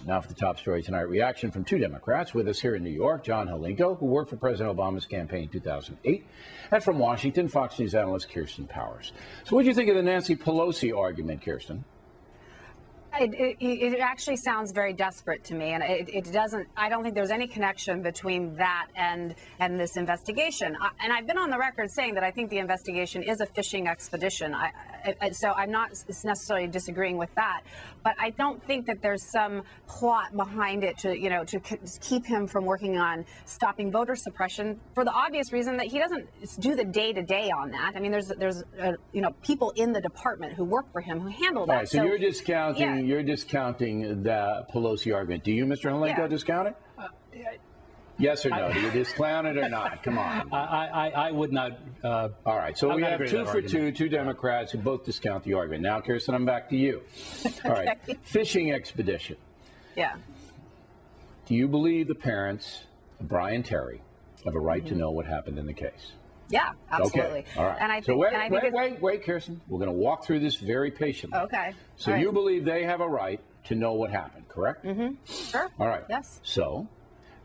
Now for the top story tonight. Reaction from two Democrats with us here in New York. John Hlinko, who worked for President Obama's campaign in 2008. And from Washington, Fox News analyst Kirsten Powers. So what do you think of the Nancy Pelosi argument, Kirsten? It actually sounds very desperate to me, and it doesn't. I don't think there's any connection between that and this investigation. And I've been on the record saying that I think the investigation is a fishing expedition. So I'm not necessarily disagreeing with that, but I don't think that there's some plot behind it to keep him from working on stopping voter suppression for the obvious reason that he doesn't do the day-to-day on that. I mean, there's people in the department who work for him who handle that. All right, so you're discounting. Yeah. You're discounting the Pelosi argument. Do you, Mr. Hlinko, discount it? Yes or no? Do you discount it or not? Come on. I would not. All right. So we have two for two Democrats who both discount the argument. Now, Kirsten, I'm back to you. All right. Fishing expedition. Yeah. Do you believe the parents of Brian Terry have a right to know what happened in the case? Yeah, absolutely. Okay. All right. And I think, wait, Kirsten. We're going to walk through this very patiently. Okay. So you believe they have a right to know what happened, correct? Mm-hmm. Sure. All right. Yes. So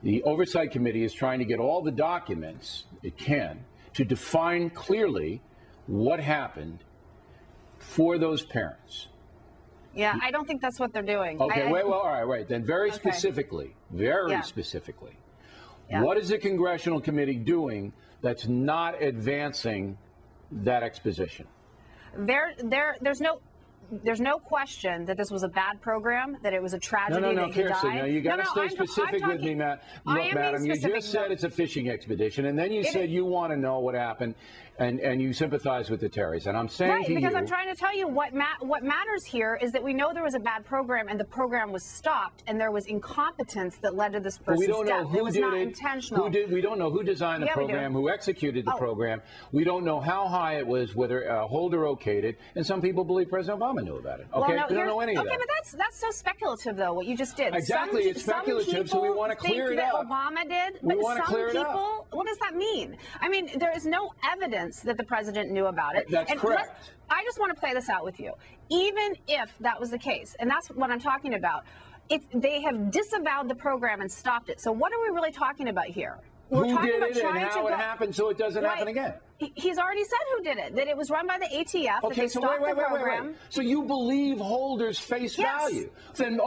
the Oversight Committee is trying to get all the documents it can to define clearly what happened for those parents. Yeah, I don't think that's what they're doing. Okay, all right, wait. Then very specifically, what is the Congressional Committee doing that's not advancing that exposition? There's no question that this was a bad program, that it was a tragedy that he Kirsten, died. No, you got to stay specific with me, Matt. Look, madam, you just said it's a fishing expedition, and then you said you want to know what happened, and you sympathize with the Terrys. And I'm saying to you... because I'm trying to tell you what matters here is that we know there was a bad program, and the program was stopped, and there was incompetence that led to this person's death. It was not intentional. We don't know who designed the program, who executed the program. We don't know how high it was, whether Holder okayed it, and some people believe President Obama knew about it. Okay, we don't know any of that. Okay, but that's so speculative, though, what you just did. Exactly, it's speculative, so we want to clear it up. Obama did, but some people, what does that mean? I mean, there is no evidence that the president knew about it. That's correct. I just want to play this out with you. Even if that was the case, and that's what I'm talking about, they have disavowed the program and stopped it. So what are we really talking about here? Who did it and how it happened so it doesn't happen again? He's already said who did it, that it was run by the ATF, okay, so wait. So you believe Holder's face value. Then,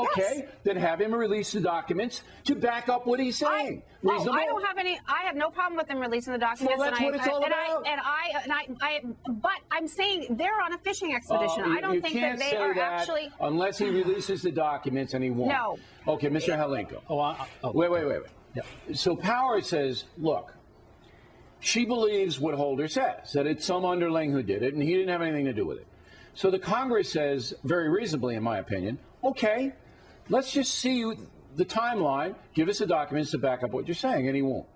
then have him release the documents to back up what he's saying. I have no problem with them releasing the documents. Well, that's what it's all about. But I'm saying they're on a fishing expedition. I don't think that they are actually... Unless he releases the documents and he won't. No. Okay, Mr. Hlinko. Wait. Yeah. So Powers says, look, she believes what Holder says, that it's some underling who did it, and he didn't have anything to do with it. So the Congress says, very reasonably, in my opinion, okay, let's just see the timeline, give us the documents to back up what you're saying, and he won't.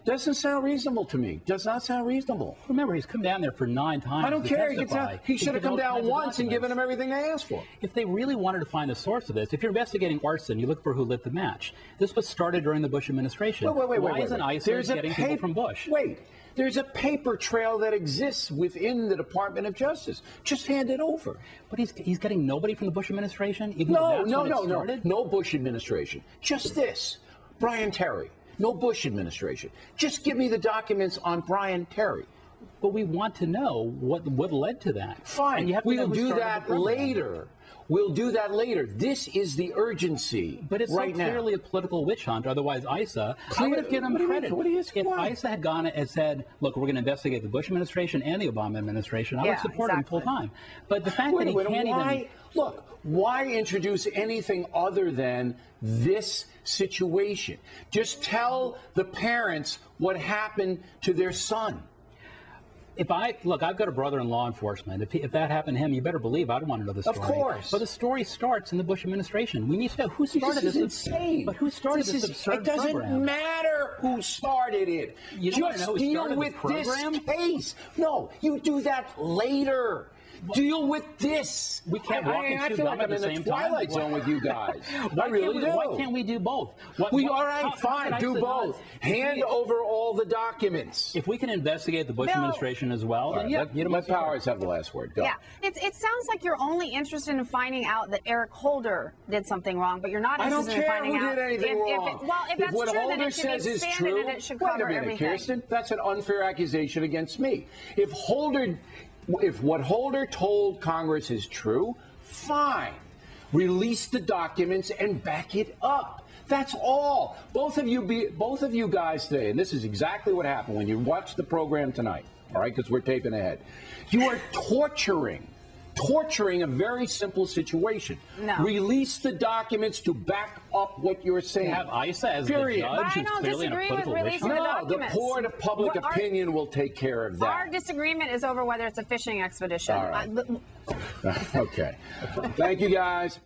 Doesn't sound reasonable to me. Does not sound reasonable. Remember, he's come down there for 9 times. I don't care. He should have come down once and given them everything they asked for. If they really wanted to find the source of this, if you're investigating arson, you look for who lit the match. This was started during the Bush administration. Why isn't ICE getting people from Bush? There's a paper trail that exists within the Department of Justice. Just hand it over. But he's getting nobody from the Bush administration? No Bush administration. Just this. Brian Terry. No Bush administration. Just give me the documents on Brian Terry. But we want to know what led to that. Fine. We'll do that later. We'll do that later. This is the urgency. But it's so clearly a political witch hunt. Otherwise, ISA, I would have given them credit. If ISA had gone and said, look, we're going to investigate the Bush administration and the Obama administration, I would support him full time. But the fact that he can't even... Look, why introduce anything other than this situation? Just tell the parents what happened to their son. I've got a brother in law enforcement. If that happened to him, you better believe I'd want to know the story. Of course. But the story starts in the Bush administration. We need to know who started this. Insane. But who started this absurd program? It doesn't matter who started it. You just deal with this case. No, you do that later. Deal with this. We can't walk and chew gum at the same time. I feel like I'm in the Twilight Zone with you guys. I really do. Why can't we do both? All right, fine, do both. Hand over all the documents. If we can investigate the Bush administration as well, then yeah. My powers have the last word. Go. Yeah, it sounds like you're only interested in finding out that Eric Holder did something wrong, but you're not interested in finding out if that's what true, Holder then it should says be is expanded true. and it should Wait cover a minute, everything. Kirsten, that's an unfair accusation against me. If what Holder told Congress is true, fine. Release the documents and back it up. That's all. Both of you guys today, and this is exactly what happened when you watched the program tonight, all right, because we're taping ahead. You are torturing a very simple situation. No. Release the documents to back up what you're saying. You have ISA as the judge. I don't disagree with releasing the documents. The court of public opinion will take care of that. Our disagreement is over whether it's a fishing expedition. All right. Okay. Thank you, guys.